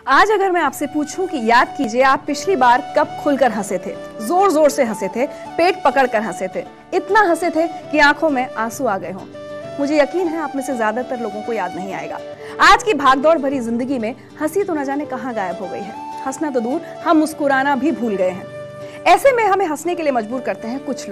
आज अगर मैं आपसे पूछूं कि याद कीजिए आप पिछली बार कब खुलकर हंसे थे, जोर जोर से हंसे थे, पेट पकड़कर हंसे थे, इतना हंसे थे कि आंखों में आंसू आ गए हों, मुझे यकीन है आप में से ज्यादातर लोगों को याद नहीं आएगा। आज की भागदौड़ भरी जिंदगी में हंसी तो न जाने कहां गायब हो गई है। हंसना तो दूर, हम मुस्कुराना भी भूल गए हैं। ऐसे में हमें हंसने के लिए मजबूर करते हैं कुछ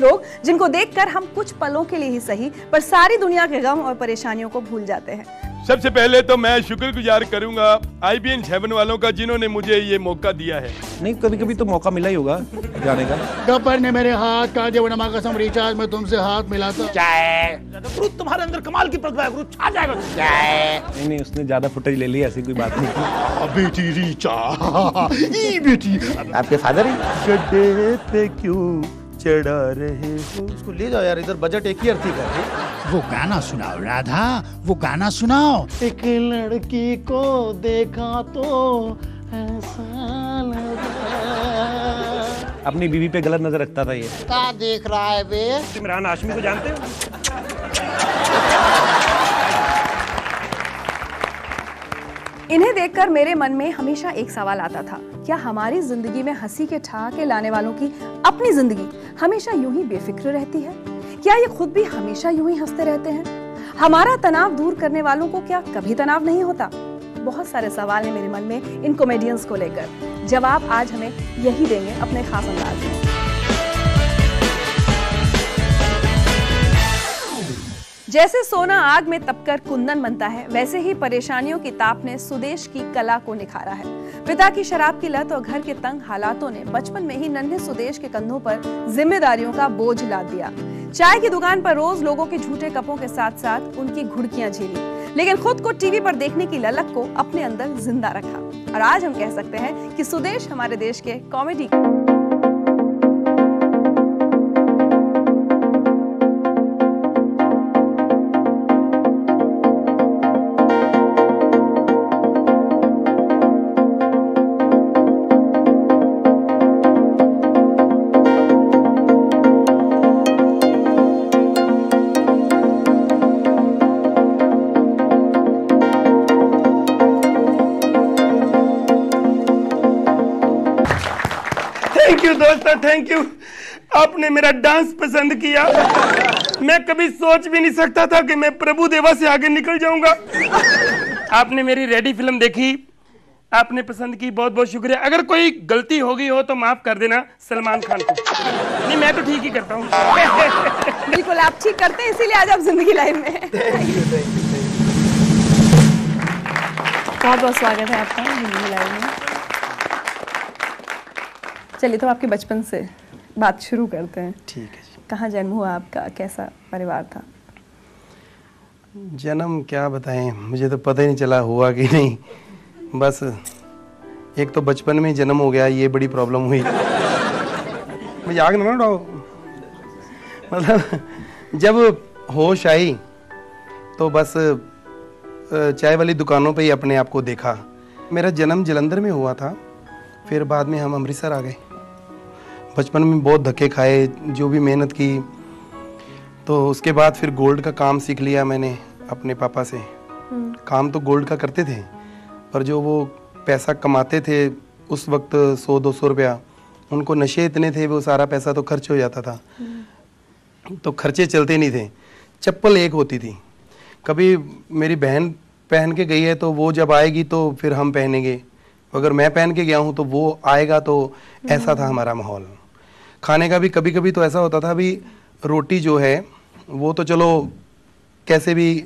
लोग जिनको देखकर हम कुछ पलों के लिए ही सही पर सारी दुनिया के गम और परेशानियों को भूल जाते हैं। सबसे पहले तो मैं शुक्रगुजार करूंगा IBN 7 वालों का जिन्होंने मुझे ये मौका दिया है। नहीं, कभी कभी तो मौका मिला ही होगा जाने का। गब्बर ने मेरे हाथ काटे वनमा कसम रिचार्ज में तुमसे हाथ मिलाता। तुम्हारे अंदर कमाल की प्रतिभा है, छा जाएगा। नहीं, उसने ज्यादा फुटेज ले ली, ऐसी कोई बात नहीं। बेटी रीचा, बेटी आपके फादर ही गड्ढे पे क्यों चढ़ा रहे हो? उसको ले जाओ यार, इधर बजट एक ही अर्थी का। वो गाना सुनाओ राधा, वो गाना सुनाओ। एक लड़की को देखा तो ऐसा लगा। अपनी बीवी पे गलत नजर रखता था ये। क्या देख रहा है बे? इमरान हाशमी को जानते हो? इन्हें देखकर मेरे मन में हमेशा एक सवाल आता था, क्या हमारी जिंदगी में हंसी के ठहाके लाने वालों की अपनी जिंदगी हमेशा यूं ही बेफिक्र रहती है? क्या ये खुद भी हमेशा यूं ही हंसते रहते हैं? हमारा तनाव दूर करने वालों को क्या कभी तनाव नहीं होता? बहुत सारे सवाल हैं मेरे मन में इन कॉमेडियंस को लेकर। जवाब आज हमें यही देंगे अपने खास अंदाज में। जैसे सोना आग में तपकर कुंदन बनता है, वैसे ही परेशानियों की ताप ने सुदेश की कला को निखारा है। पिता की शराब की लत और घर के तंग हालातों ने बचपन में ही नन्हे सुदेश के कंधों पर जिम्मेदारियों का बोझ लाद दिया। चाय की दुकान पर रोज लोगों के झूठे कपों के साथ साथ उनकी घुड़कियां झेली, लेकिन खुद को टीवी पर देखने की ललक को अपने अंदर जिंदा रखा। और आज हम कह सकते हैं कि सुदेश हमारे देश के कॉमेडी दोस्तों, थैंक यू। आपने मेरा डांस पसंद किया। मैं कभी सोच भी नहीं सकता था कि मैं प्रभु देवा से आगे निकल जाऊंगा। आपने मेरी रेडी फिल्म देखी, आपने पसंद की, बहुत बहुत शुक्रिया। अगर कोई गलती हो गई हो तो माफ कर देना सलमान खान को। नहीं, मैं तो ठीक ही करता हूँ। बिल्कुल आप ठीक करते हैं, इसीलिए आज आप जिंदगी लाइव में हैं। बहुत बहुत स्वागत है आपका जिंदगी लाइव में। चलिए तो आपके बचपन से बात शुरू करते हैं। ठीक है जी। कहाँ जन्म हुआ आपका, कैसा परिवार था? जन्म क्या बताएं, मुझे तो पता ही नहीं चला हुआ कि नहीं। बस एक तो बचपन में जन्म हो गया, ये बड़ी प्रॉब्लम हुई। मजाक ना उड़ाओ। मतलब जब होश आई तो बस चाय वाली दुकानों पे ही अपने आप को देखा। मेरा जन्म जलंधर में हुआ था, फिर बाद में हम अमृतसर आ गए। बचपन में बहुत धक्के खाए, जो भी मेहनत की, तो उसके बाद फिर गोल्ड का काम सीख लिया मैंने अपने पापा से। काम तो गोल्ड का करते थे, पर जो वो पैसा कमाते थे उस वक्त 100-200 रुपया, उनको नशे इतने थे, वो सारा पैसा तो खर्च हो जाता था। तो खर्चे चलते नहीं थे। चप्पल एक होती थी, कभी मेरी बहन पहन के गई है तो वो जब आएगी तो फिर हम पहनेंगे, अगर मैं पहन के गया हूँ तो वो आएगा। तो ऐसा था हमारा माहौल। खाने का भी कभी कभी तो ऐसा होता था, भी रोटी जो है वो तो चलो कैसे भी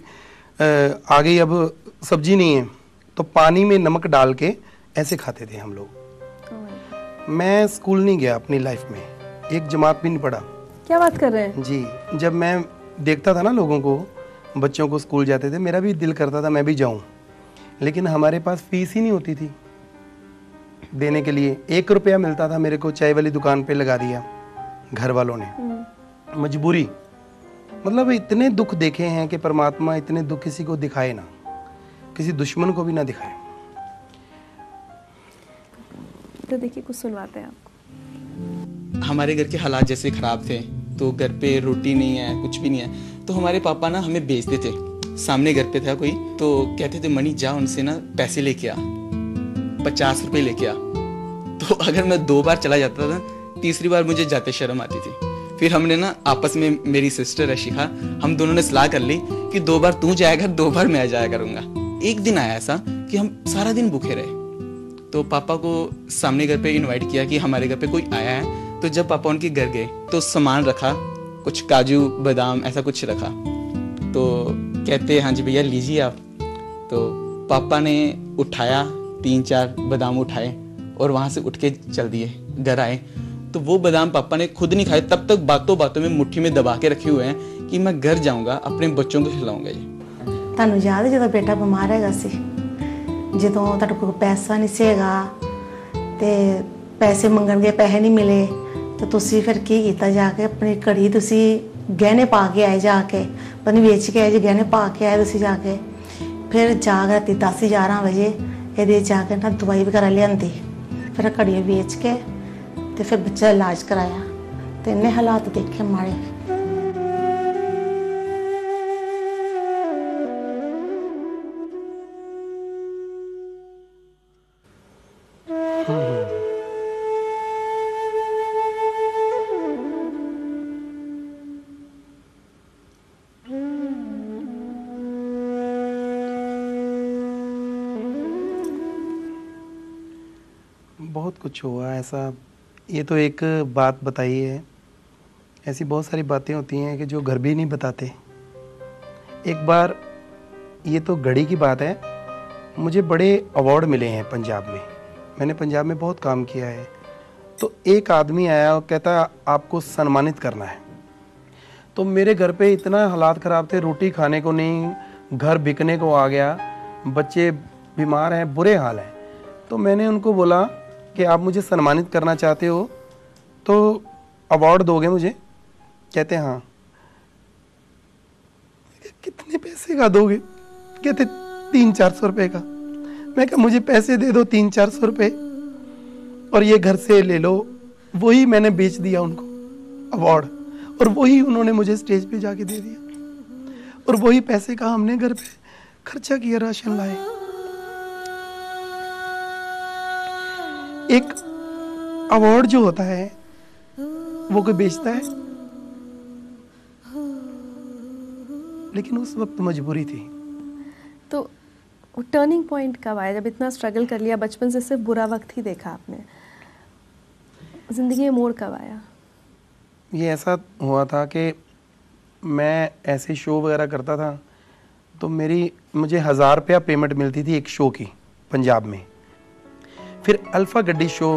आ गई, अब सब्जी नहीं है तो पानी में नमक डाल के ऐसे खाते थे हम लोग। मैं स्कूल नहीं गया अपनी लाइफ में, एक जमात भी नहीं पढ़ा। क्या बात कर रहे हैं जी। जब मैं देखता था ना लोगों को, बच्चों को स्कूल जाते थे, मेरा भी दिल करता था मैं भी जाऊं, लेकिन हमारे पास फीस ही नहीं होती थी देने के लिए। 1 रुपया मिलता था मेरे को, चाय वाली दुकान पे लगा दिया घर वालों ने, मजबूरी। मतलब इतने दुख देखे हैं कि परमात्मा इतने दुख किसी को दिखाए ना, किसी दुश्मन को भी ना दिखाए। तो देखिए कुछ सुनवाते हैं आपको। हमारे घर के हालात जैसे खराब थे, तो घर पे रोटी नहीं है, कुछ भी नहीं है, तो हमारे पापा ना हमें भेजते थे। सामने घर पे था कोई, तो कहते थे मणि जा उनसे ना पैसे लेके आ। 50 रुपए लेके आ। तो अगर मैं 2 बार चला जाता था, तीसरी बार मुझे जाते शर्म आती थी। फिर हमने ना आपस में, मेरी सिस्टर है शिखा, हम दोनों ने सलाह कर ली कि 2 बार तू जाएगा, 2 बार मैं जाया करूंगा। एक दिन आया ऐसा कि हम सारा दिन भूखे रहे, तो पापा को सामने घर पे इनवाइट किया कि हमारे घर पे कोई आया है। तो जब पापा उनके घर गए तो सामान रखा, कुछ काजू बादाम ऐसा कुछ रखा। तो कहते हाँ जी भैया लीजिए आप। तो पापा ने उठाया, 3-4 बादाम उठाए और वहाँ से उठ के चल दिए, घर आए। तो वो बादाम पापा ने खुद नहीं खाए, तब तक बातों बातों में मुट्ठी में दबा के रखे हुए हैं कि मैं घर जाऊंगा, अपने बच्चों को खिलाऊंगा। ये ਤੁਹਾਨੂੰ याद है ਜਦੋਂ बेटा बीमार हैगा सी, ਜਦੋਂ ਤੁਹਾਡੇ ਕੋਲ ਪੈਸਾ ਨਹੀਂ ਸੀਗਾ ਤੇ ਪੈਸੇ ਮੰਗਣਗੇ, ਪੈਸੇ ਨਹੀਂ ਮਿਲੇ, तो ਤੁਸੀਂ ਫਿਰ ਕੀ ਕੀਤਾ? ਜਾ ਕੇ ਆਪਣੀ ਘੜੀ ਤੁਸੀਂ ਗਹਿਣੇ ਪਾ ਕੇ ਆਏ, ਜਾ ਕੇ ਪਤਾ ਨਹੀਂ ਵੇਚ ਕੇ ਆਏ ਜੀ, ਗਹਿਣੇ ਪਾ ਕੇ ਆਏ ਤੁਸੀਂ ਜਾ ਕੇ। ਫਿਰ ਜਾ ਕੇ ਰਾਤੀ 10-11 ਵਜੇ ਇਹਦੇ ਜਾ ਕੇ ਨਾ ਦਵਾਈ ਵਗੈਰਾ ਲਿਆਂਦੀ, ਫਿਰ ਘੜੀ ਵੇਚ ਕੇ ਤੇ ਫਿਰ ਬੱਚਾ ਇਲਾਜ ਕਰਾਇਆ। ਤੇ ਇੰਨੇ ਹਾਲਾਤ ਦੇਖੇ ਮਾੜੇ। बहुत कुछ हुआ ऐसा। ये तो एक बात बताई है, ऐसी बहुत सारी बातें होती हैं कि जो घर भी नहीं बताते। एक बार, ये तो घड़ी की बात है, मुझे बड़े अवार्ड मिले हैं पंजाब में, मैंने पंजाब में बहुत काम किया है। तो एक आदमी आया और कहता आपको सम्मानित करना है। तो मेरे घर पे इतना हालात ख़राब थे, रोटी खाने को नहीं, घर बिकने को आ गया, बच्चे बीमार हैं, बुरे हाल हैं। तो मैंने उनको बोला कि आप मुझे सम्मानित करना चाहते हो तो अवार्ड दोगे मुझे? कहते हाँ। कितने पैसे का दोगे? कहते 300-400 रुपये का। मैं कहा मुझे पैसे दे दो 300-400 रुपये और ये घर से ले लो। वही मैंने बेच दिया उनको अवार्ड, और वही उन्होंने मुझे स्टेज पे जाके दे दिया, और वही पैसे का हमने घर पे खर्चा किया, राशन लाए। एक अवार्ड जो होता है वो कोई बेचता है? लेकिन उस वक्त मजबूरी थी। तो वो टर्निंग पॉइंट कब आया जब इतना स्ट्रगल कर लिया? बचपन से सिर्फ बुरा वक्त ही देखा आपने, जिंदगी में मोड़ कब आया? ये ऐसा हुआ था कि मैं ऐसे शो वगैरह करता था, तो मुझे 1000 रुपया पेमेंट मिलती थी एक शो की पंजाब में। फिर अल्फा गड्डी शो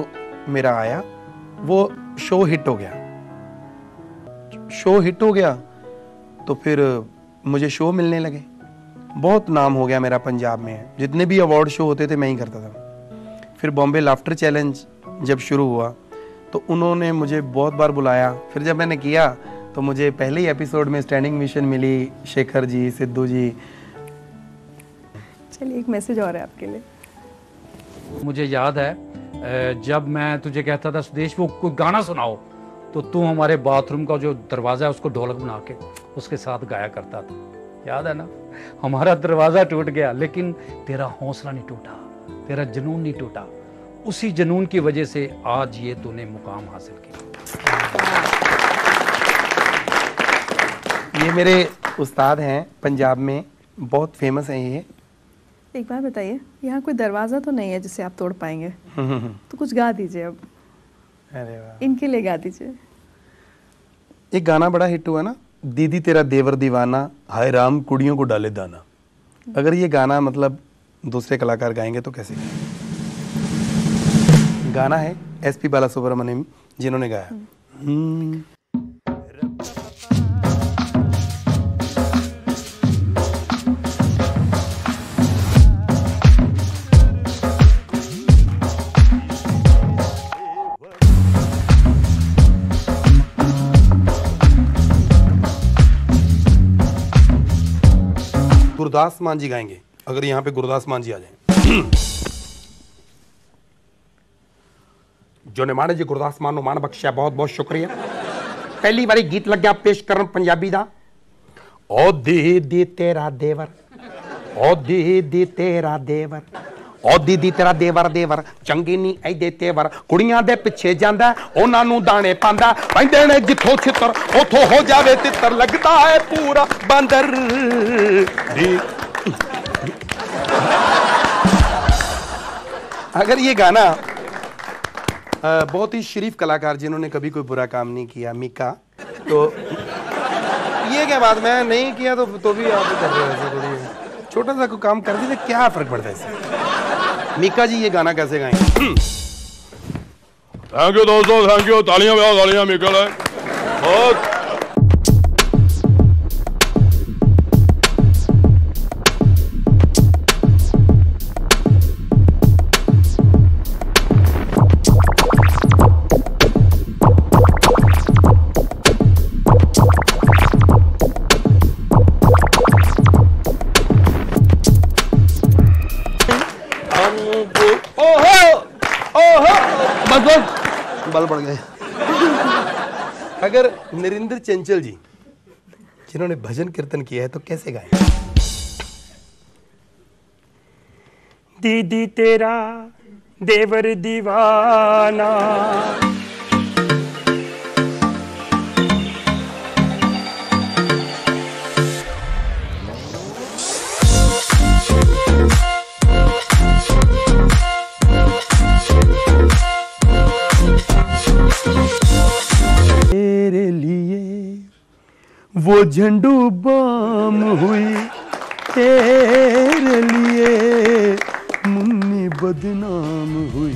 मेरा आया, वो शो हिट हो गया। शो हिट हो गया तो फिर मुझे शो मिलने लगे, बहुत नाम हो गया मेरा पंजाब में। जितने भी अवार्ड शो होते थे मैं ही करता था। फिर बॉम्बे लाफ्टर चैलेंज जब शुरू हुआ तो उन्होंने मुझे बहुत बार बुलाया। फिर जब मैंने किया तो मुझे पहले ही एपिसोड में स्टैंडिंग मिशन मिली, शेखर जी, सिद्धू जी। चलिए एक मैसेज और है आपके लिए। मुझे याद है जब मैं तुझे कहता था सुदेश वो कोई गाना सुनाओ, तो तू हमारे बाथरूम का जो दरवाज़ा है उसको ढोलक बना के उसके साथ गाया करता था। याद है ना? हमारा दरवाज़ा टूट गया लेकिन तेरा हौसला नहीं टूटा, तेरा जुनून नहीं टूटा। उसी जुनून की वजह से आज ये तूने मुकाम हासिल किया। ये मेरे उस्ताद हैं पंजाब में, बहुत फेमस हैं ये। एक बात बताइए, यहाँ कोई दरवाजा तो नहीं है जिसे आप तोड़ पाएंगे? तो कुछ गा दीजिए अब। अरे वाह, इनके लिए गा दीजिए। एक गाना बड़ा हिट हुआ ना, दीदी तेरा देवर दीवाना, हाय राम कुड़ियों को डाले दाना। अगर ये गाना मतलब दूसरे कलाकार गाएंगे तो कैसे? गाना है SP बालासुब्रमण्यम जिन्होंने गाया। गुरदास मान जी गाएंगे, अगर यहाँ पे गुरदास मान जी आ जाए। जो ने माने जी गुरदास मान नु मान बख्शिया, बहुत बहुत शुक्रिया। पहली बारी गीत लग गया पेश करन पंजाबी दा। ओ दी दी तेरा देवर, ओ दी दी तेरा देवर, ओ दीदी तेरा देवर देवर चंगी नहीं ऐदे तेवर कुड़ियां दे पिछे जांदा उन्हां नूं दाणे पांदा पैंदे ने जिथों छितर उथों हो जावे तितर लगदा है पूरा बंदर अगर ये गाना बहुत ही शरीफ कलाकार जिन्होंने कभी कोई बुरा काम नहीं किया मीका तो ये क्या बात मैं नहीं किया तो भी आप कर रहे हो थोड़ी छोटा सा कोई काम कर दी तो क्या फर्क पड़ता है इससे मीका जी ये गाना कैसे गाएंगे थैंक यू दोस्तों थैंक यू तालियां बजाओ तालियां मीका है बहुत बल बढ़ गए अगर नरेंद्र चंचल जी जिन्होंने भजन कीर्तन किया है तो कैसे गाएं दीदी तेरा देवर दीवाना तेरे लिए वो झंडू बम हुई तेरे लिए मुन्नी बदनाम हुई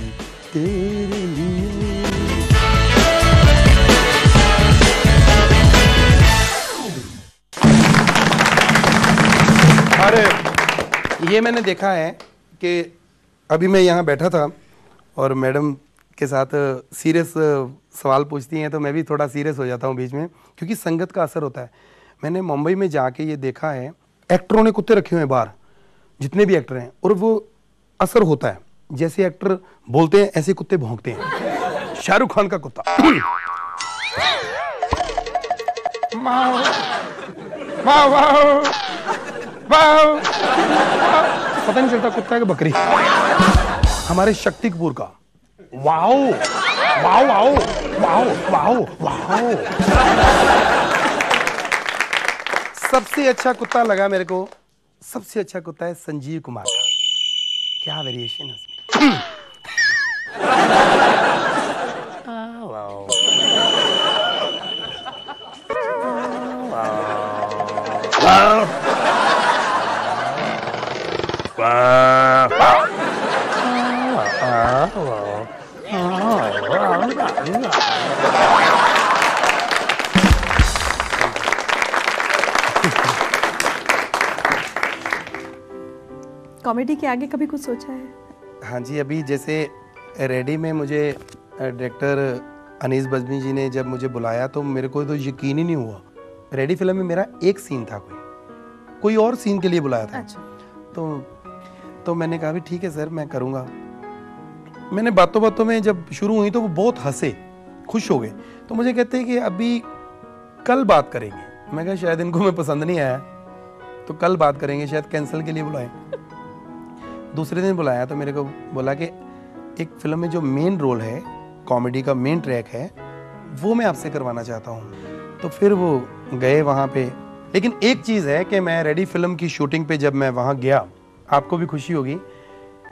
तेरे लिए अरे ये मैंने देखा है कि अभी मैं यहाँ बैठा था और मैडम के साथ सीरियस सवाल पूछती हैं तो मैं भी थोड़ा सीरियस हो जाता हूँ बीच में क्योंकि संगत का असर होता है। मैंने मुंबई में जाके ये देखा है एक्टरों ने कुत्ते रखे हुए हैं बाहर जितने भी एक्टर हैं और वो असर होता है जैसे एक्टर बोलते हैं ऐसे कुत्ते भौंकते हैं। शाहरुख खान का कुत्ता पता नहीं चलता कुत्ता है कि बकरी। हमारे शक्ति कपूर का wow wow wow wow wow wow सबसे अच्छा कुत्ता लगा मेरे को सबसे अच्छा कुत्ता है संजीव कुमार का। क्या वेरिएशन है उसमें। वाओ कॉमेडी के आगे कभी कुछ सोचा है? हाँ जी अभी जैसे रेडी में मुझे डायरेक्टर अनीस बज़मी जी ने जब मुझे बुलाया तो मेरे को तो यकीन ही नहीं हुआ। रेडी फिल्म में मेरा एक सीन था कोई और सीन के लिए बुलाया था। अच्छा। तो मैंने कहा भी ठीक है सर मैं करूँगा। मैंने बातों बातों में जब शुरू हुई तो वो बहुत हंसे खुश हो गए तो मुझे कहते हैं कि अभी कल बात करेंगे। मैं कहा शायद इनको मैं पसंद नहीं आया तो कल बात करेंगे शायद कैंसिल के लिए बुलाएं। दूसरे दिन बुलाया तो मेरे को बोला कि एक फिल्म में जो मेन रोल है कॉमेडी का मेन ट्रैक है वो मैं आपसे करवाना चाहता हूँ। तो फिर वो गए वहाँ पे। लेकिन एक चीज़ है कि मैं रेडी फिल्म की शूटिंग पे जब मैं वहाँ गया आपको भी खुशी होगी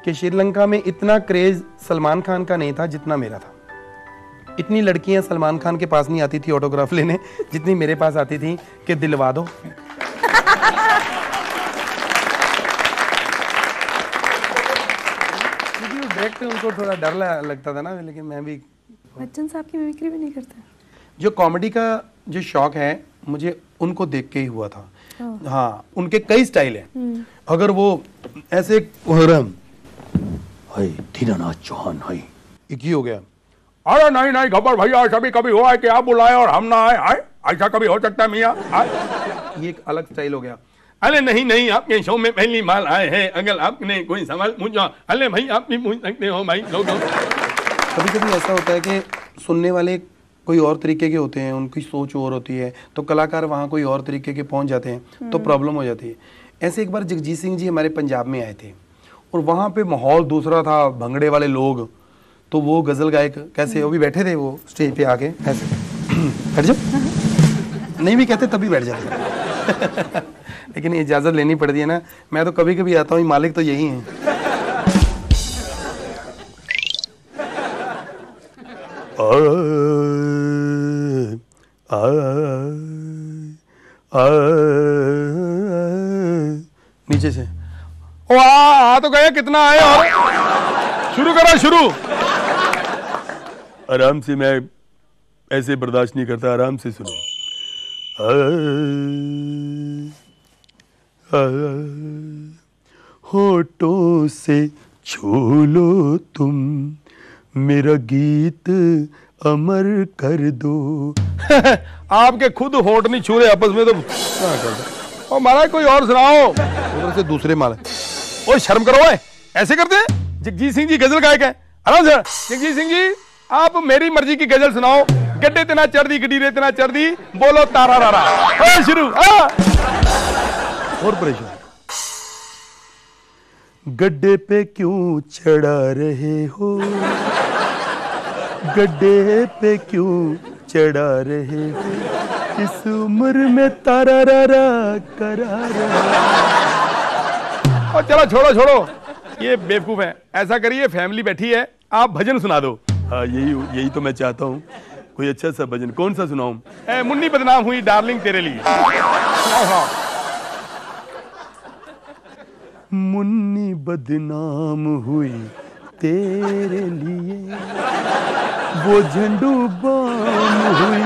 कि श्रीलंका में इतना क्रेज सलमान खान का नहीं था जितना मेरा था। इतनी लड़कियां सलमान खान के पास नहीं आती थी ऑटोग्राफ लेने जितनी मेरे पास आती थी कि दिलवा दो। डायरेक्ट उनको थोड़ा डर लगता था ना लेकिन मैं भी बच्चन साहब की मिमिक्री भी नहीं करते। जो कॉमेडी का जो शौक है मुझे उनको देख के ही हुआ था। हाँ उनके कई स्टाइल हैं। अगर वो ऐसे दीनानाथ चौहान एक ही हो गया। अरे नहीं नहीं खबर भैया सभी कभी हुआ है कि आप बुलाए और हम ना आए ऐसा कभी हो सकता है मियाँ। ये एक अलग स्टाइल हो गया। अरे नहीं नहीं आपके शो में पहली बार आए हैं अगर आपने कोई सवाल पूछा अरे भाई आप भी पूछ सकते हो भाई लोगों। कभी कभी ऐसा होता है कि सुनने वाले कोई और तरीके के होते हैं उनकी सोच और होती है तो कलाकार वहाँ कोई और तरीके के पहुँच जाते हैं तो प्रॉब्लम हो जाती है। ऐसे एक बार जगजीत सिंह जी हमारे पंजाब में आए थे और वहां पे माहौल दूसरा था, भंगड़े वाले लोग, तो वो गजल गायक कैसे, वो भी बैठे थे वो स्टेज पे आके ऐसे बैठ जाओ, नहीं भी कहते तभी बैठ जाते लेकिन इजाजत लेनी पड़ती है ना, मैं तो कभी कभी आता हूँ, मालिक तो यही है। नीचे से ओ आ तो गया, कितना आए और शुरू करो शुरू। आराम से, मैं ऐसे बर्दाश्त नहीं करता, आराम से सुनो। होठों से छू लो तुम, मेरा गीत अमर कर दो। आपके खुद होठ नहीं छू रहे आपस में तो क्या करते। और महाराज कोई और सुनाओ। उधर से दूसरे माल। ओ शर्म करो, ऐसे करते हैं? जगजीत सिंह जी गजल गायक है, आराम से। जगजीत सिंह जी आप मेरी मर्जी की गजल सुनाओ। गड्ढे तना चढ़ दी, गडीरे तना चढ़ दी, बोलो तारा रारा। शुरू। और परेशान। गड्ढे पे क्यों चढ़ा रहे हो, गड्ढे पे क्यों चढ़ा रहे हो, इस उम्र में तारा रारा करा रहा। और चलो छोड़ो छोड़ो, ये बेवकूफ है। ऐसा करिए, फैमिली बैठी है, आप भजन सुना दो। हाँ यही तो मैं चाहता हूँ, कोई अच्छा सा भजन। कौन सा सुनाऊं? मुन्नी बदनाम हुई डार्लिंग तेरे लिए। हाँ। मुन्नी बदनाम हुई तेरे लिए, वो झंडू बाम हुई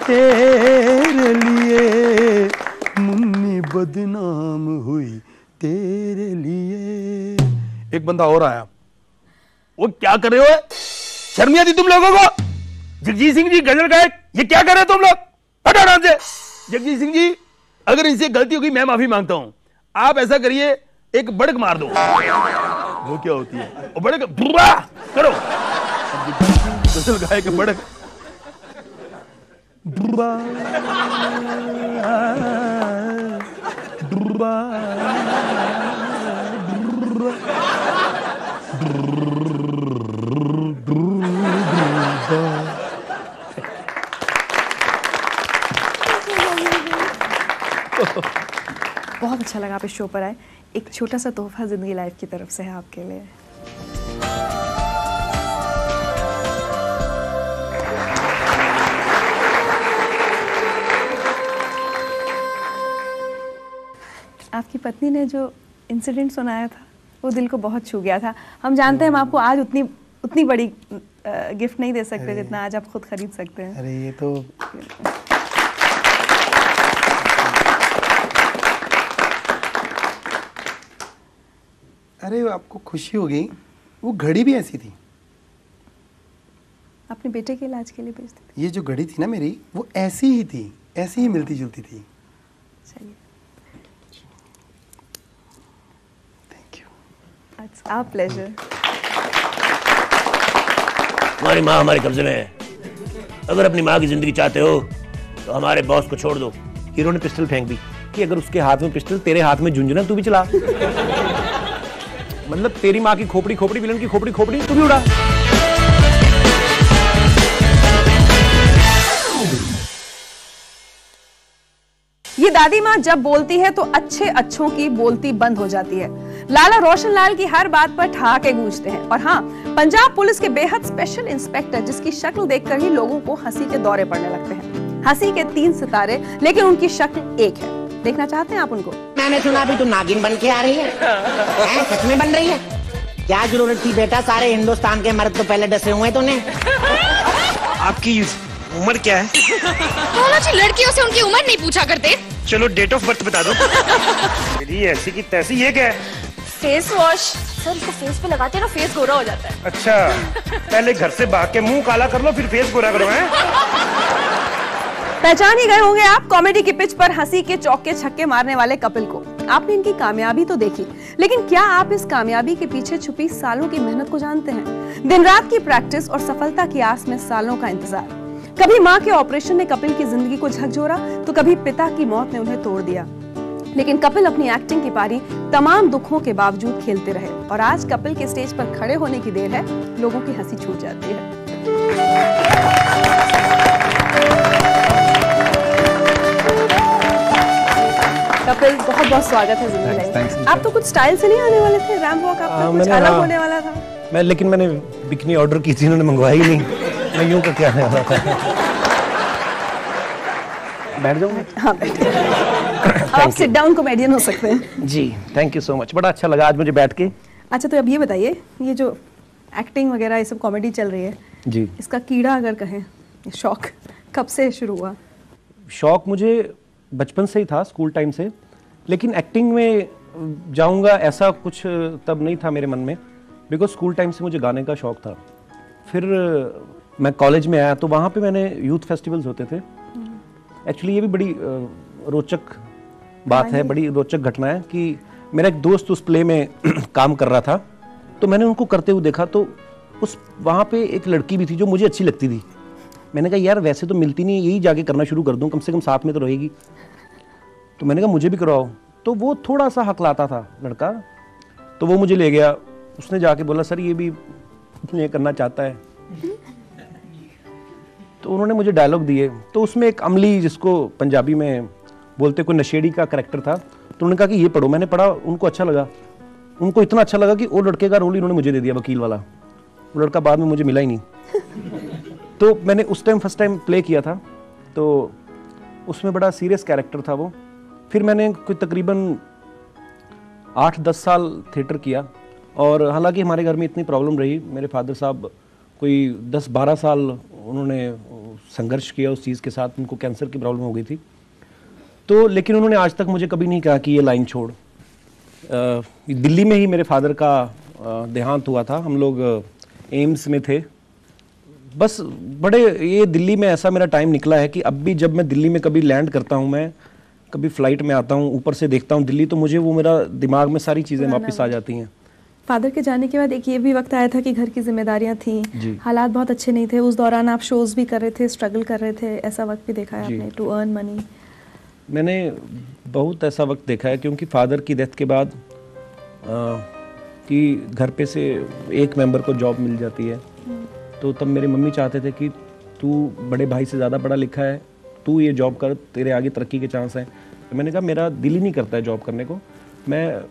तेरे लिए, मुन्नी बदनाम हुई तेरे लिए। एक बंदा और आया, वो क्या कर रहे हो? शर्म नहीं आती तुम लोगों को? जगजीत सिंह जी गजल गायक, ये क्या कर रहे हो तुम लोग? हटो आराम से। जगजीत सिंह जी अगर इनसे गलती होगी मैं माफी मांगता हूं। आप ऐसा करिए, एक बड़क मार दो। वो क्या होती है? वो बड़क बुरा करो। गजल गायक बड़क डुबा डुबा बहुत अच्छा लगा आप इस शो पर आए। एक छोटा सा तोहफा जिंदगी लाइफ की तरफ से है आपके लिए। आपकी पत्नी ने जो इंसिडेंट सुनाया था वो दिल को बहुत छू गया था। हम जानते हैं हम आपको आज उतनी बड़ी गिफ्ट नहीं दे सकते जितना आज आप खुद खरीद सकते हैं। अरे ये तो अरे आपको खुशी होगी, वो घड़ी भी ऐसी थी। अपने बेटे के इलाज के लिए भेजते थे। ये जो घड़ी थी ना मेरी, वो ऐसी ही थी, ऐसी ही मिलती जुलती थी। चलिए, thank you. It's our pleasure. हमारी माँ हमारे कब्जे में है। अगर अपनी माँ की जिंदगी चाहते हो तो हमारे बॉस को छोड़ दो। हीरो ने पिस्टल फेंक दी कि अगर उसके हाथ में पिस्टल तेरे हाथ में झुंझुना तू भी चला। मतलब तेरी माँ की खोपड़ी खोपड़ी, विलन की खोपड़ी खोपड़ी, तू भी उड़ा। ये दादी माँ जब बोलती है तो अच्छे अच्छों की बोलती बंद हो जाती है। लाला रोशन लाल की हर बात पर ठहाके गूंजते हैं। और हाँ, पंजाब पुलिस के बेहद स्पेशल इंस्पेक्टर जिसकी शक्ल देखकर ही लोगों को हंसी के दौरे पड़ने लगते हैं। हंसी के 3 सितारे, लेकिन उनकी शक्ल एक है। देखना चाहते हैं आप उनको? मैंने सुना अभी तू नागिन बन के आ रही है। सच में बन रही है? क्या जरूरत थी बेटा, सारे हिंदुस्तान के मर्द तो पहले डसे हुए तूने। आपकी उम्र क्या है? जी लड़कियों से उनकी उम्र नहीं पूछा करते। चलो डेट ऑफ बर्थ बता दो। ऐसी की तैसी, ये क्या है? फेस वॉश सर, इसको फेस पे लगाते हैं ना, फेस गोरा हो जाता है। अच्छा, पहले घर से भाग के मुंह काला कर लो फिर फेस गोरा करो। हैं? पहचान ही गए होंगे आप कॉमेडी की पिच पर हंसी के चौके छक्के मारने वाले कपिल को। आपने इनकी कामयाबी तो देखी, लेकिन क्या आप इस कामयाबी के पीछे छुपी सालों की मेहनत को जानते हैं? दिन रात की प्रैक्टिस और सफलता की आस में सालों का इंतजार। कभी माँ के ऑपरेशन ने कपिल की जिंदगी को झकझोरा तो कभी पिता की मौत ने उन्हें तोड़ दिया। लेकिन कपिल अपनी एक्टिंग की पारी तमाम दुखों के बावजूद खेलते रहे और आज कपिल के स्टेज पर खड़े होने की देर है, लोगों की हंसी छूट जाती है। कपिल, बहुत बहुत स्वागत है जिंदगी लाइव। आप तो कुछ स्टाइल से नहीं आने वाले थे, रैंप वॉक आपका कुछ अलग होने वाला था। लेकिन मैंने बिकनी ऑर्डर की थी, उन्होंने मंगवाई नहीं, मैं यूं करके आने वाला था। बैठ जाऊँ? हाँ बैठिए। आप सिट डाउन कॉमेडियन हो सकते हैं। जी, थैंक यू सो मच, बड़ा अच्छा लगा आज मुझे बैठ के। अच्छा, तो अब ये बताइए, ये जो एक्टिंग वगैरह ये सब कॉमेडी चल रही है जी, इसका कीड़ा अगर कहें, शौक कब से शुरू हुआ? शौक मुझे बचपन से ही था, स्कूल टाइम से, लेकिन एक्टिंग में जाऊंगा ऐसा कुछ तब नहीं था मेरे मन में, बिकॉज स्कूल टाइम से मुझे गाने का शौक था। फिर मैं कॉलेज में आया तो वहाँ पे मैंने यूथ फेस्टिवल्स होते थे। एक्चुअली ये भी बड़ी रोचक बात है, बड़ी रोचक घटना है कि मेरा एक दोस्त उस प्ले में काम कर रहा था, तो मैंने उनको करते हुए देखा, तो उस वहाँ पे एक लड़की भी थी जो मुझे अच्छी लगती थी। मैंने कहा यार वैसे तो मिलती नहीं, यही जाके करना शुरू कर दूँ, कम से कम साथ में तो रहेगी। तो मैंने कहा मुझे भी कराओ। तो वो थोड़ा सा हकलाता था लड़का, तो वो मुझे ले गया, उसने जाके बोला सर ये भी ये करना चाहता है। तो उन्होंने मुझे डायलॉग दिए, तो उसमें एक अमली, जिसको पंजाबी में बोलते कोई नशेड़ी का करैक्टर था, तो उन्होंने कहा कि ये पढ़ो। मैंने पढ़ा, उनको अच्छा लगा, उनको इतना अच्छा लगा कि वो लड़के का रोल ही उन्होंने मुझे दे दिया, वकील वाला। वो लड़का बाद में मुझे मिला ही नहीं। तो मैंने उस टाइम फर्स्ट टाइम प्ले किया था, तो उसमें बड़ा सीरियस कैरेक्टर था वो। फिर मैंने कोई तकरीबन 8-10 साल थिएटर किया, और हालांकि हमारे घर में इतनी प्रॉब्लम रही, मेरे फादर साहब कोई 10-12 साल उन्होंने संघर्ष किया उस चीज़ के साथ, उनको कैंसर की प्रॉब्लम हो गई थी। तो लेकिन उन्होंने आज तक मुझे कभी नहीं कहा कि ये लाइन छोड़। दिल्ली में ही मेरे फादर का देहांत हुआ था, हम लोग एम्स में थे। बस बड़े ये दिल्ली में ऐसा मेरा टाइम निकला है कि अब भी जब मैं दिल्ली में कभी लैंड करता हूँ, मैं कभी फ्लाइट में आता हूँ, ऊपर से देखता हूँ दिल्ली, तो मुझे वो मेरा दिमाग में सारी चीज़ें वापस आ जाती हैं। फादर के जाने के बाद एक ये भी वक्त आया था कि घर की जिम्मेदारियां थी, हालात बहुत अच्छे नहीं थे, उस दौरान आप शोज भी कर रहे थे, स्ट्रगल कर रहे थे, ऐसा वक्त भी देखा है आपने टू अर्न मनी? मैंने बहुत ऐसा वक्त देखा है, क्योंकि फादर की डेथ के बाद कि घर पे से एक मेंबर को जॉब मिल जाती है, तो तब मेरी मम्मी चाहते थे कि तू बड़े भाई से ज़्यादा पढ़ा लिखा है, तू ये जॉब कर, तेरे आगे तरक्की के चांस हैं। तो मैंने कहा मेरा दिल ही नहीं करता है जॉब करने को, मैं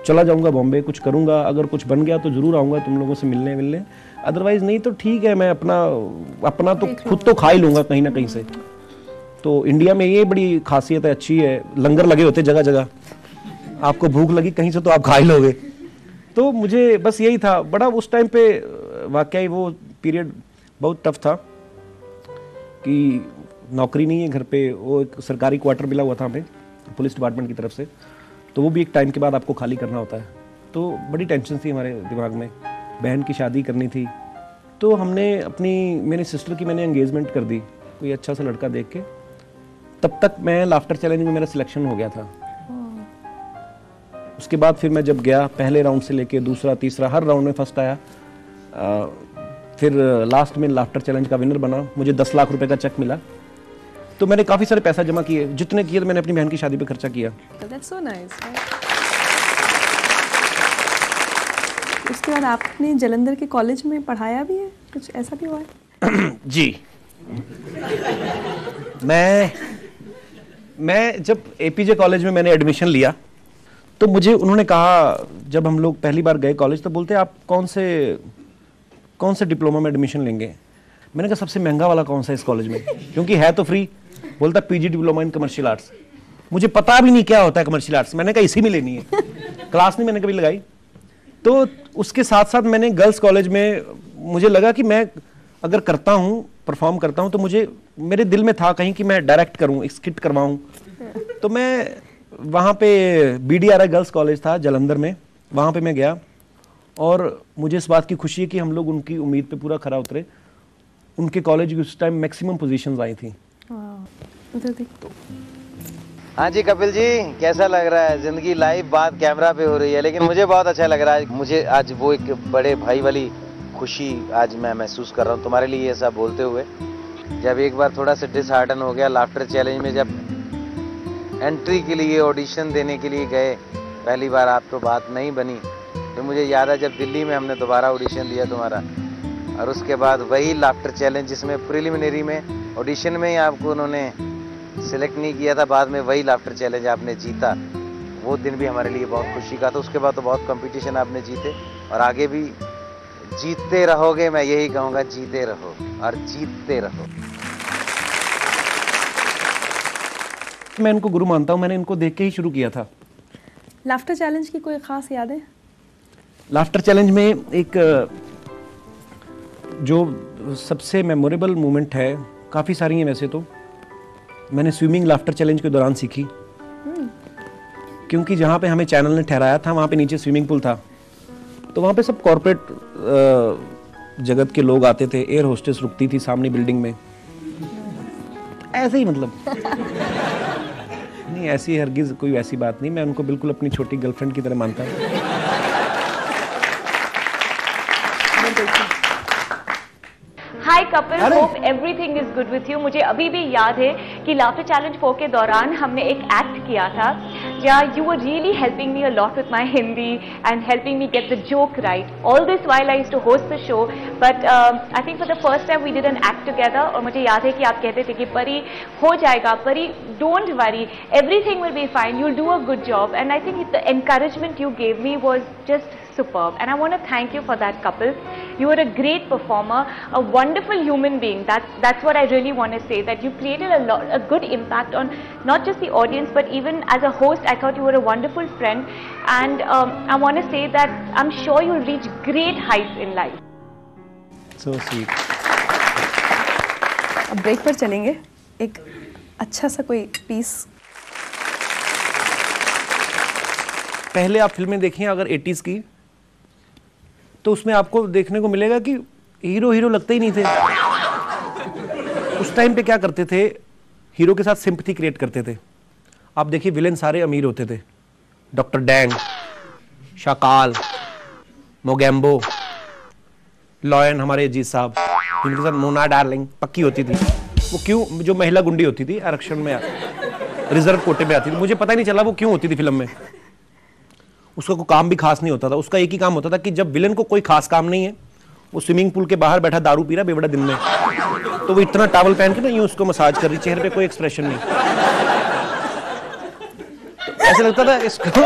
चला जाऊंगा बॉम्बे, कुछ करूंगा, अगर कुछ बन गया तो ज़रूर आऊँगा तुम लोगों से मिलने, अदरवाइज़ नहीं तो ठीक है, मैं अपना तो खुद तो खा ही लूँगा कहीं ना कहीं से। तो इंडिया में ये बड़ी खासियत है, अच्छी है, लंगर लगे होते जगह जगह, आपको भूख लगी कहीं से तो आप खा ही लोगे। तो मुझे बस यही था, बड़ा उस टाइम पे वाकई वो पीरियड बहुत टफ था कि नौकरी नहीं है घर पे, वो एक सरकारी क्वार्टर मिला हुआ था हमें पुलिस डिपार्टमेंट की तरफ से, तो वो भी एक टाइम के बाद आपको खाली करना होता है। तो बड़ी टेंशन थी हमारे दिमाग में, बहन की शादी करनी थी, तो हमने मेरी सिस्टर की मैंने एंगेजमेंट कर दी कोई अच्छा सा लड़का देख के। तब तक मैं लाफ्टर चैलेंज में मेरा सिलेक्शन हो गया था। उसके बाद फिर मैं जब गया, पहले राउंड से लेके दूसरा तीसरा हर राउंड में फर्स्ट आया, फिर लास्ट में लाफ्टर चैलेंज का विनर बना, मुझे 10 लाख रुपए का चेक मिला। तो मैंने काफ़ी सारे पैसा जमा किए, जितने किए तो मैंने अपनी बहन की शादी पे खर्चा किया। That's so nice. उसके बाद आपने जलंधर के कॉलेज में पढ़ाया भी है, कुछ ऐसा भी हुआ है? जी, मैं जब एपीजे कॉलेज में मैंने एडमिशन लिया, तो मुझे उन्होंने कहा, जब हम लोग पहली बार गए कॉलेज, तो बोलते आप कौन से डिप्लोमा में एडमिशन लेंगे? मैंने कहा सबसे महंगा वाला कौन सा है इस कॉलेज में, क्योंकि है तो फ्री। बोलता PG diploma in commercial arts. मुझे पता भी नहीं क्या होता है कमर्शियल आर्ट्स, मैंने कहा इसी में लेनी है, क्लास नहीं मैंने कभी लगाई। तो उसके साथ साथ मैंने गर्ल्स कॉलेज में, मुझे लगा कि मैं अगर करता हूँ, परफॉर्म करता हूँ, तो मेरे दिल में था कहीं कि मैं डायरेक्ट करूँ, स्किट करवाऊँ। तो मैं वहाँ पे BDRI गर्ल्स कॉलेज था जलंधर में, वहाँ पे मैं गया, और मुझे इस बात की खुशी है कि हम लोग उनकी उम्मीद पे पूरा खरा उतरे। उनके कॉलेज की उस टाइम मैक्सिमम पोजीशंस आई थी। हाँ जी कपिल जी, कैसा लग रहा है? जिंदगी लाइव बात कैमरा पे हो रही है, लेकिन मुझे बहुत अच्छा लग रहा है। मुझे आज वो एक बड़े भाई वाली खुशी आज मैं महसूस कर रहा हूँ तुम्हारे लिए ये सब बोलते हुए। जब एक बार थोड़ा सा डिसहार्टन हो गया लाफ्टर चैलेंज में, जब एंट्री के लिए ऑडिशन देने के लिए गए, पहली बार आप तो बात नहीं बनी। तो मुझे याद है जब दिल्ली में हमने दोबारा ऑडिशन दिया तुम्हारा, और उसके बाद वही लाफ्टर चैलेंज जिसमें प्रिलिमिनरी में ऑडिशन में ही आपको उन्होंने सिलेक्ट नहीं किया था, बाद में वही लाफ्टर चैलेंज आपने जीता। वो दिन भी हमारे लिए बहुत खुशी का था। उसके बाद तो बहुत कंपटीशन आपने जीते और आगे भी जीतते रहोगे। मैं यही कहूँगा, जीते रहो और जीतते रहो। मैं इनको गुरु मानता हूँ, मैंने इनको देख के ही शुरू किया था। लाफ्टर चैलेंज की कोई खास यादें? लाफ्टर चैलेंज में एक जो सबसे मेमोरेबल मोमेंट है, काफ़ी सारी हैं वैसे तो, मैंने स्विमिंग लाफ्टर चैलेंज के दौरान सीखी। क्योंकि जहाँ पे हमें चैनल ने ठहराया था वहाँ पे नीचे स्विमिंग पूल था, तो वहाँ पे सब कॉर्पोरेट जगत के लोग आते थे। एयर होस्टेस रुकती थी सामने बिल्डिंग में, ऐसे ही मतलब नहीं, ऐसी हरगिज कोई वैसी बात नहीं। मैं उनको बिल्कुल अपनी छोटी गर्लफ्रेंड की तरह मानता हूँ। Hi Kapil, hope everything is good with you. मुझे अभी भी याद है कि लाफ्टर चैलेंज 4 के दौरान हमने एक एक्ट किया था जहाँ you were really helping me a lot with my Hindi and helping me get the joke right. All this while I used to host the show, but I think for the first time we did an act together. और मुझे याद है कि आप कहते थे कि परी हो जाएगा, परी don't worry, everything will be fine, you will do a good job. And I think the encouragement you gave me was just superb, and I want to thank you for that, Kapil. You were a great performer, a wonderful human being. That's what I really want to say, that you created a good impact on not just the audience but even as a host. I thought you were a wonderful friend, and I want to say that I'm sure you'll reach great heights in life. So sweet. अब break पर चलेंगे, एक अच्छा सा कोई piece. पहले आप फिल्में देखिए अगर 80s की, तो उसमें आपको देखने को मिलेगा कि हीरो हीरो लगते ही नहीं थे। उस टाइम पे क्या करते थे, हीरो के साथ सिंपैथी क्रिएट करते थे। आप देखिए विलेन सारे अमीर होते थे, डॉक्टर डैंग, शाकाल, मोगैम्बो, लॉयन हमारे अजीत साहब, जिनके साथ मोना डार्लिंग पक्की होती थी। वो क्यों, जो महिला गुंडी होती थी आरक्षण में, रिजर्व कोटे में आती थी, मुझे पता ही नहीं चला वो क्यों होती थी फिल्म में। उसका कोई काम भी खास नहीं होता था, उसका एक ही काम होता था कि जब विलेन को कोई खास काम नहीं है, वो स्विमिंग पूल के बाहर बैठा दारू पी रहा बेवड़ा दिन में, तो वो इतना टॉवल पहन के ना यूं उसको मसाज कर रही, चेहरे पे कोई एक्सप्रेशन नहीं। तो ऐसे लगता था इसको,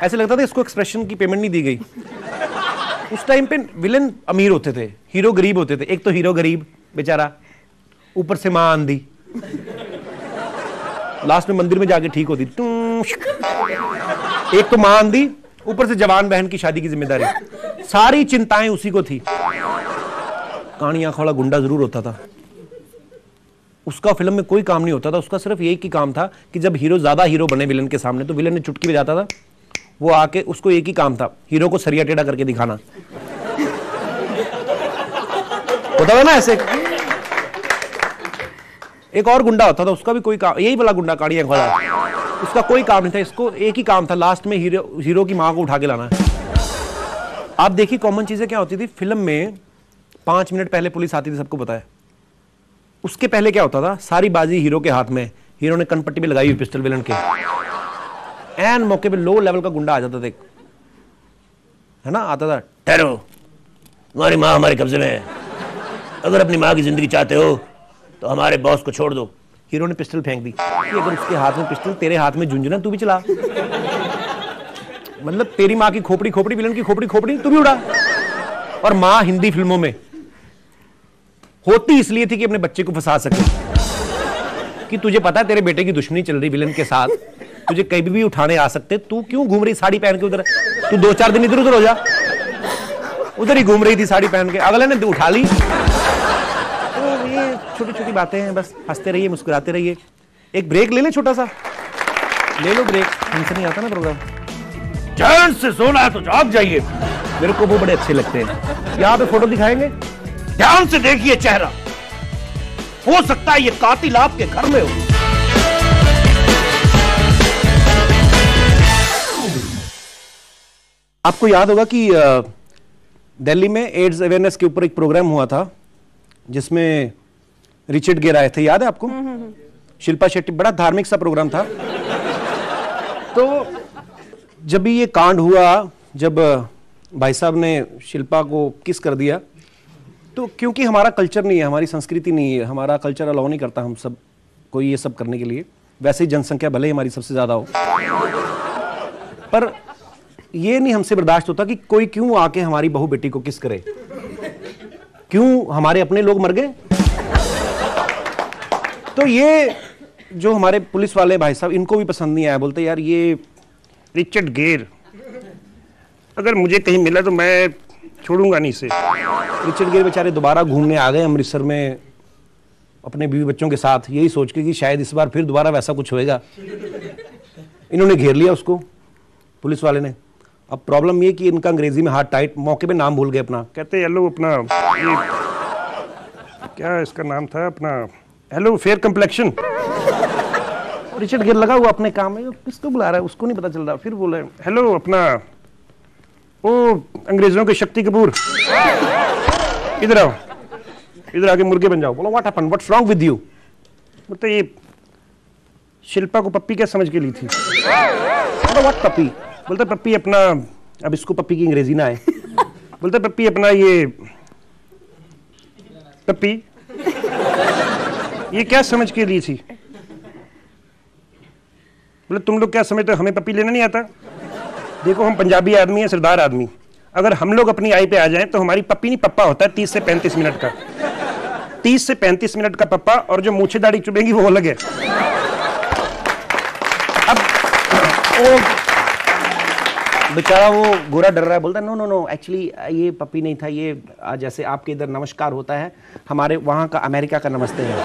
ऐसे लगता था इसको एक्सप्रेशन की पेमेंट नहीं दी गई। उस टाइम पे विलेन अमीर होते थे, हीरो गरीब होते थे। एक तो हीरो गरीब बेचारा, ऊपर से मां आंधी, लास्ट में मंदिर में जाके ठीक होती। एक तो मां आंधी, ऊपर से जवान बहन की शादी की जिम्मेदारी, सारी चिंताएं उसी को थी। कानी आंखों वाला गुंडा जरूर होता था, उसका फिल्म में कोई काम नहीं होता था। उसका सिर्फ एक ही काम था कि जब हीरो ज्यादा हीरो बने विलन के सामने, तो विलन ने चुटकी बजाता था, वो आके, उसको एक ही काम था हीरो को सरिया टेढ़ा करके दिखाना। होता था ना ऐसे। एक और गुंडा होता था, उसका भी कोई काम, यही वाला गुंडा काड़ी आंखों वाला, उसका कोई काम नहीं था, इसको एक ही काम था, लास्ट में हीरो की मां को उठा के लाना है। आप देखिए कॉमन चीजें क्या होती थी फिल्म में। 5 मिनट पहले पुलिस आती थी, सबको पता है। उसके पहले क्या होता था, सारी बाजी हीरो के हाथ में, हीरो ने कनपट्टी में लगाई हुई पिस्टल विलन के, एन मौके पे लो लेवल का गुंडा आ जाता था, है ना, आता था, ठहरो, तुम्हारी माँ हमारे कब्जे में है, अगर अपनी माँ की जिंदगी चाहते हो तो हमारे बॉस को छोड़ दो। हीरो ने पिस्टल फेंक दी कि अगर उसके हाथ में पिस्टल, तेरे हाथ में झुंझुना, तू भी चला। मतलब तेरी माँ की खोपड़ी खोपड़ी, विलन की खोपड़ी खोपड़ी, तू भी उड़ा। और माँ हिंदी फिल्मों में होती इसलिए थी कि अपने बच्चे को फंसा सके, कि तुझे पता है तेरे बेटे की दुश्मनी चल रही विलन के साथ, तुझे कहीं भी उठाने आ सकते, तू क्यों घूम रही साड़ी पहन के उधर, तू 2-4 दिन इधर उधर हो जा। उधर ही घूम रही थी साड़ी पहन के, अगले ने उठा ली। छोटी छोटी बातें हैं, बस हंसते रहिए, मुस्कुराते रहिए। एक ब्रेक ले ले, छोटा सा ले लो ब्रेक, हमसे नहीं आता ना प्रोग्राम। चैन से सोना है तो जाग जाइए। मेरे को वो बड़े अच्छे लगते हैं। यहाँ पे फोटो दिखाएंगे, ध्यान से देखिए चेहरा, हो सकता है ये कातिल आपके घर में हो। आपको याद होगा कि दिल्ली में एड्स अवेयरनेस के ऊपर एक प्रोग्राम हुआ था, जिसमें रिचर्ड गेर आए थे, याद है आपको? शिल्पा शेट्टी, बड़ा धार्मिक सा प्रोग्राम था। तो जब भी ये कांड हुआ, जब भाई साहब ने शिल्पा को किस कर दिया, तो क्योंकि हमारा कल्चर नहीं है, हमारी संस्कृति नहीं है, हमारा कल्चर अलाउ नहीं करता हम सब कोई ये सब करने के लिए। वैसे ही जनसंख्या भले ही हमारी सबसे ज्यादा हो, पर ये नहीं हमसे बर्दाश्त होता कि कोई क्यों आके हमारी बहू बेटी को किस करे। क्यों हमारे अपने लोग मर गए? तो ये जो हमारे पुलिस वाले भाई साहब, इनको भी पसंद नहीं आया। बोलते यार ये रिचर्ड गेर अगर मुझे कहीं मिला तो मैं छोड़ूंगा नहीं इसे। रिचर्ड गेर बेचारे दोबारा घूमने आ गए अमृतसर में अपने बीवी बच्चों के साथ, यही सोच के कि शायद इस बार फिर दोबारा वैसा कुछ होएगा। इन्होंने घेर लिया उसको, पुलिस वाले ने। अब प्रॉब्लम ये कि इनका अंग्रेजी में हाथ टाइट, मौके पे नाम भूल गए अपना। कहते हेलो अपना क्या इसका नाम था अपना, हेलो फेयर कम्प्लेक्शन। रिचर्ड गेर लगा हुआ अपने काम में, किसको बुला रहा है उसको नहीं पता चल रहा। फिर बोले हेलो अपना ओ अंग्रेजों के शक्ति कपूर, इधर आओ, इधर आके मुर्गे बन जाओ। बोलो what happened, what's wrong with you? बोलते ये शिल्पा को पप्पी क्या समझ के ली थी? व्हाट पप्पी? बोलते पप्पी अपना, अब इसको पप्पी की अंग्रेजी ना आए। बोलते पप्पी अपना ये पप्पी ये क्या समझ के ली थी? बोले तुम लोग क्या समझते हो, हमें पप्पी लेना नहीं आता? देखो हम पंजाबी आदमी है, सरदार आदमी, अगर हम लोग अपनी आई पे आ जाएं तो हमारी पप्पी नहीं पप्पा होता है 30 से 35 मिनट का। 30 से 35 मिनट का पप्पा, और जो मूछे दाढ़ी चुभेंगी वो अलग है। अब वो बेचारा वो गोरा डर रहा है, बोलता है नो नो नो एक्चुअली ये पप्पी नहीं था, ये जैसे आपके इधर नमस्कार होता है, हमारे वहाँ का अमेरिका का नमस्ते है।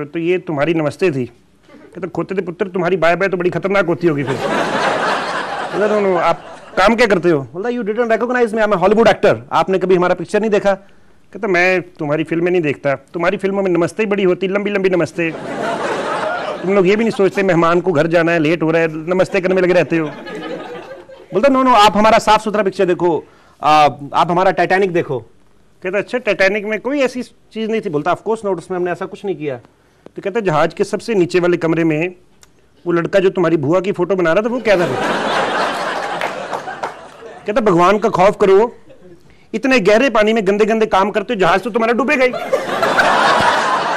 तो ये तुम्हारी नमस्ते थी? कहते खोते थे पुत्र, तुम्हारी बाय बाय तो बड़ी खतरनाक होती होगी फिर। नो नो आप काम क्या करते हो? बोलता you didn't recognise me, I am a Hollywood actor, आपने कभी हमारा पिक्चर नहीं देखा? कहता मैं तुम्हारी फिल्में नहीं देखता, तुम्हारी फिल्मों में नमस्ते ही बड़ी होती, लंबी लंबी नमस्ते। तुम लोग ये भी नहीं सोचते मेहमान को घर जाना है, लेट हो रहा है, नमस्ते करने में लगे रहते हो। बोलता नो नो आप हमारा साफ सुथरा पिक्चर देखो, आप हमारा टाइटैनिक देखो। कहता अच्छा टाइटैनिक में कोई ऐसी चीज नहीं थी? बोलता ऑफ कोर्स नॉट, उसमें हमने ऐसा कुछ नहीं किया। तो कहता जहाज के सबसे नीचे वाले कमरे में वो लड़का जो तुम्हारी बुआ की फोटो बना रहा था वो क्या था? कहता भगवान का खौफ करो, इतने गहरे पानी में गंदे गंदे काम करते हो, जहाज तो तुम्हारा डूबेगा ही।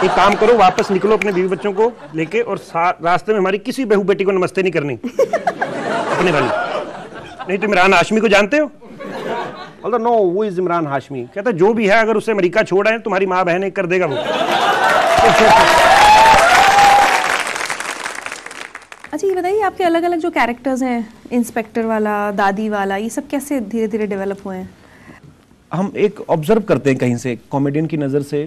एक काम करो, वापस निकलो अपने बीवी बच्चों को लेके, और रास्ते में हमारी किसी बहू बेटी को नमस्ते नहीं करनी अपने वाली। नहीं तो इमरान हाशमी को जानते हो? बोलता नो वो इज इमरान हाशमी। कहता जो भी है, अगर उसे अमेरिका छोड़ा है तुम्हारी माँ बहन कर देगा वो। अच्छा ये बताइए, आपके अलग अलग जो कैरेक्टर्स हैं, इंस्पेक्टर वाला, दादी वाला, ये सब कैसे धीरे धीरे डेवलप हुए हैं? हम एक ऑब्जर्व करते हैं कहीं से, कॉमेडियन की नज़र से,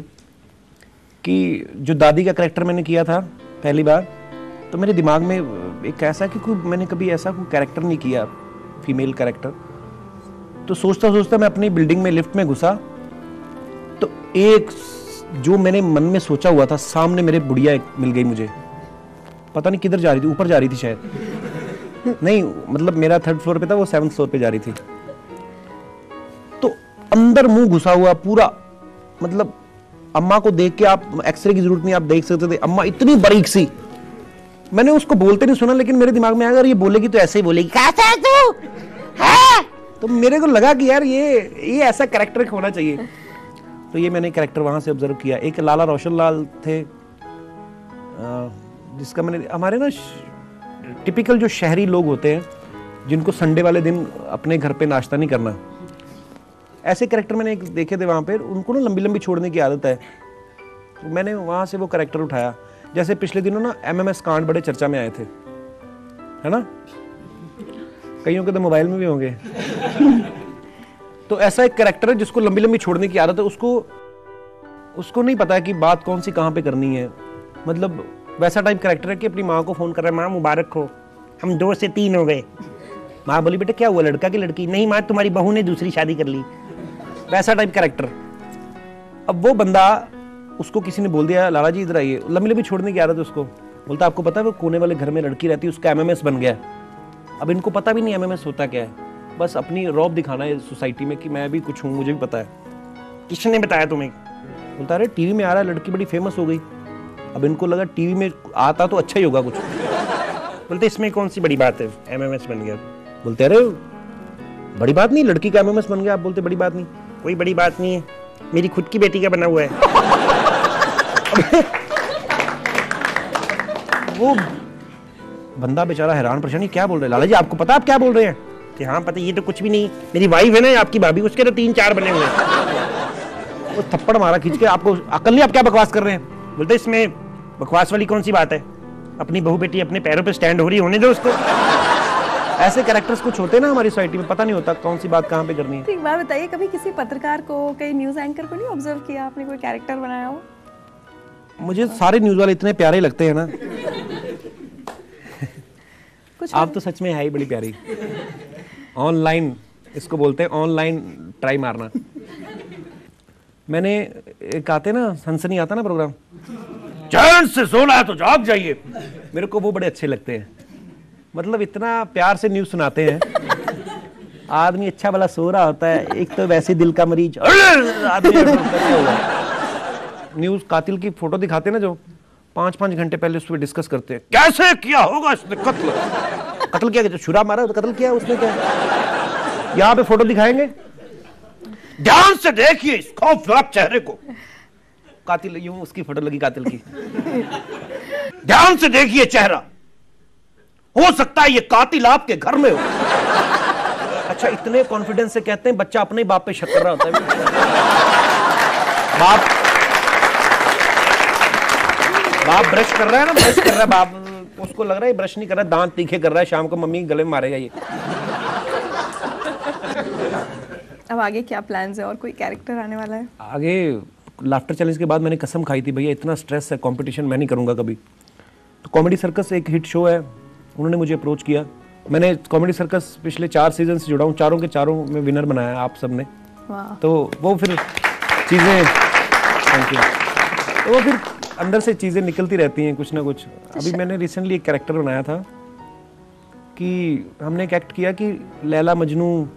कि जो दादी का कैरेक्टर मैंने किया था पहली बार, तो मेरे दिमाग में एक ऐसा कि कोई मैंने कभी ऐसा कोई कैरेक्टर नहीं किया, फीमेल कैरेक्टर। तो सोचता सोचता मैं अपनी बिल्डिंग में लिफ्ट में घुसा, तो एक जो मैंने मन में सोचा हुआ था, सामने मेरे बुढ़िया एक मिल गई मुझे। पता नहीं किधर जा रही थी, ऊपर जा रही थी शायद, नहीं मतलब मेरा 3rd फ्लोर पे था, वो 7th फ्लोर पे जा रही थी। तो अंदर मुंह घुसा हुआ पूरा, मतलब अम्मा को देख के आप एक्सरे की जरूरत नहीं, आप देख सकते थे, अम्मा इतनी बारीक सी। मैंने उसको बोलते नहीं सुना, लेकिन मेरे दिमाग में अगर ये बोलेगी तो ऐसे ही बोलेगी, कैसा है तू? है? तो मेरे को लगा कि यार ये ऐसा कैरेक्टर होना चाहिए। तो ये मैंने कैरेक्टर वहां से ऑब्जर्व किया। एक लाला रोशन लाल थे, जिसका मैंने, हमारे ना टिपिकल जो शहरी लोग होते हैं जिनको संडे वाले दिन अपने घर पे नाश्ता नहीं करना, ऐसे कैरेक्टर मैंने एक देखे थे वहाँ पे। उनको ना लंबी लंबी छोड़ने की आदत है, तो मैंने वहाँ से वो कैरेक्टर उठाया। जैसे पिछले दिनों ना MMS कांड बड़े चर्चा में आए थे, है ना, कईयों के तो मोबाइल में भी होंगे। तो ऐसा एक कैरेक्टर है जिसको लंबी लंबी छोड़ने की आदत है, उसको नहीं पता है कि बात कौन सी कहाँ पे करनी है। मतलब वैसा टाइप कैरेक्टर है कि अपनी माँ को फोन कर रहा है, माँ मुबारक हो, हम 2 से 3 हो गए। माँ बोली बेटा क्या हुआ, लड़का की लड़की? नहीं माँ तुम्हारी बहू ने दूसरी शादी कर ली। वैसा टाइप कैरेक्टर। अब वो बंदा, उसको किसी ने बोल दिया लाला जी इधर आइए, लंबी लंबी छोड़ने की आदत है उसको। बोलता आपको पता है वो कोने वाले घर में लड़की रहती है, उसका MMS बन गया। अब इनको पता भी नहीं MMS होता क्या है, बस अपनी रौब दिखाना है सोसाइटी में कि मैं भी कुछ हूँ, मुझे भी पता है। किसने बताया तुम्हें? बोलता अरे टीवी में आ रहा है, लड़की बड़ी फेमस हो गई। अब इनको लगा टीवी में आता तो अच्छा ही होगा कुछ। बोलते इसमें कौन सी बड़ी बात है, MMS बन गया। बोलते अरे बड़ी बात नहीं, लड़की का MMS बन गया। आप बोलते बड़ी बात नहीं, कोई बड़ी बात नहीं है, मेरी खुद की बेटी का बना हुआ है। वो बंदा बेचारा हैरान परेशान, क्या बोल रहे हैं लाला जी, आपको पता आप क्या बोल रहे हैं? कि हाँ पता, ये तो कुछ भी नहीं, मेरी वाइफ है ना आपकी भाभी, उसके तो 3-4 बने हुए हैं। वो थप्पड़ मारा खींच के, आपको अकल नहीं, आप क्या बकवास कर रहे हैं? बोलते इसमें बकवास वाली कौन सी बात है, अपनी बहू बेटी अपने पैरों पे स्टैंड हो रही, होने दो उसको। ऐसे कैरेक्टर्स कुछ होते हैं ना हमारी सोसाइटी में, पता नहीं होता कौन सी बात कहाँ पे करनी है। ठीक बात बताइए, कभी किसी पत्रकार को, कई न्यूज एंकर को नहीं ऑब्जर्व किया आपने, कोई कैरेक्टर बनाया हो? मुझे सारे न्यूज वाले इतने प्यारे लगते हैं ना। कुछ आप तो सच में है ही बड़ी प्यारी। ऑनलाइन इसको बोलते हैं, ऑनलाइन ट्राई मारना। मैंने एक आते ना, सनसनी आता ना प्रोग्राम, चैन से सोना है तो जाग जाइए, मेरे को वो बड़े अच्छे लगते हैं। मतलब इतना प्यार से न्यूज सुनाते हैं, आदमी अच्छा भला सो रहा होता है, एक तो वैसे दिल का मरीज आदमी। न्यूज कातिल की फोटो दिखाते ना, जो 5-5 घंटे पहले उस पर डिस्कस करते हैं, कैसे किया होगा इसने कत्ल, कत्ल किया, छुरा मारा तो कत्ल किया उसने, क्या यहाँ पे फोटो दिखाएंगे, ध्यान से देखिए इस खौफनाक चेहरे को, कातिल यूं उसकी फोटो लगी कातिल की, ध्यान से देखिए चेहरा, हो सकता है ये कातिल आपके घर में हो। अच्छा, इतने कॉन्फिडेंस से कहते हैं, बच्चा अपने बाप पे शक कर रहा होता है। बाप ब्रश कर रहा है ना, ब्रश कर रहा है बाप, उसको लग रहा है ब्रश नहीं कर रहा है, दांत तीखे कर रहा है, शाम को मम्मी गले में मारेगा ये। अब आगे क्या प्लान्स है, और कोई कैरेक्टर आने वाला है? आगे लाफ्टर चैलेंज के बाद मैंने कसम खाई थी, भैया इतना स्ट्रेस है, कंपटीशन मैं नहीं करूंगा कभी। तो कॉमेडी सर्कस एक हिट शो है, उन्होंने मुझे अप्रोच किया। मैंने कॉमेडी सर्कस पिछले 4 सीजन से जुड़ा हूँ, चारों के चारों में विनर बनाया आप सबने। तो वो फिर चीज़ें, थैंक यू, तो वो फिर अंदर से चीज़ें निकलती रहती हैं कुछ ना कुछ। अभी मैंने रिसेंटली एक कैरेक्टर बनाया था कि हमने एक एक्ट किया कि लैला मजनू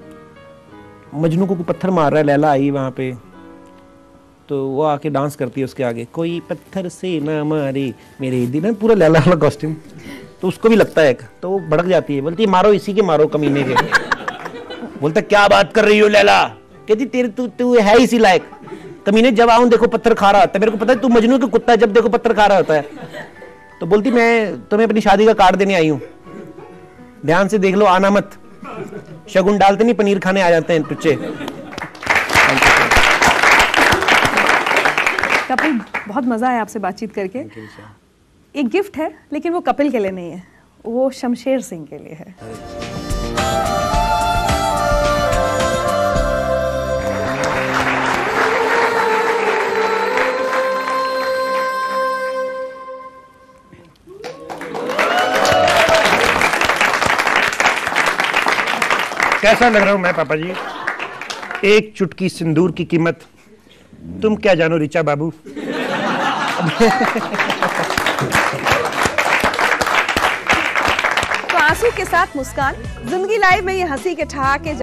को पत्थर मार रहा है, लैला आई वहाँ पे, तो वो आके डांस करती है उसके आगे, कोई पत्थर से ना मारे मेरे दिल, पूरा लैला वाला कॉस्ट्यूम। तो उसको भी लगता है, तो वो भड़क जाती है, बोलती है मारो इसी के, मारो कमीने के। बोलता क्या बात कर रही हो लैला? कहती तेरे तू है इसी लायक, कमीने जब आऊं देखो पत्थर खा रहा होता है, मेरे को पता है तू मजनू का कुत्ता है, जब देखो पत्थर खा रहा होता है। तो बोलती मैं तुम्हें अपनी शादी का कार्ड देने आई हूँ, ध्यान से देख लो, आना मत, शगुन डालते नहीं पनीर खाने आ जाते हैं टुच्चे। कपिल, बहुत मजा आया आपसे बातचीत करके। एक गिफ्ट है, लेकिन वो कपिल के लिए नहीं है, वो शमशेर सिंह के लिए है। कैसा लग रहा हूं मैं पापा जी? एक चुटकी सिंदूर की कीमत तुम क्या जानो रिचा बाबू। तो आंसू के साथ मुस्कान, जिंदगी लाइव में ये हंसी के ठहाके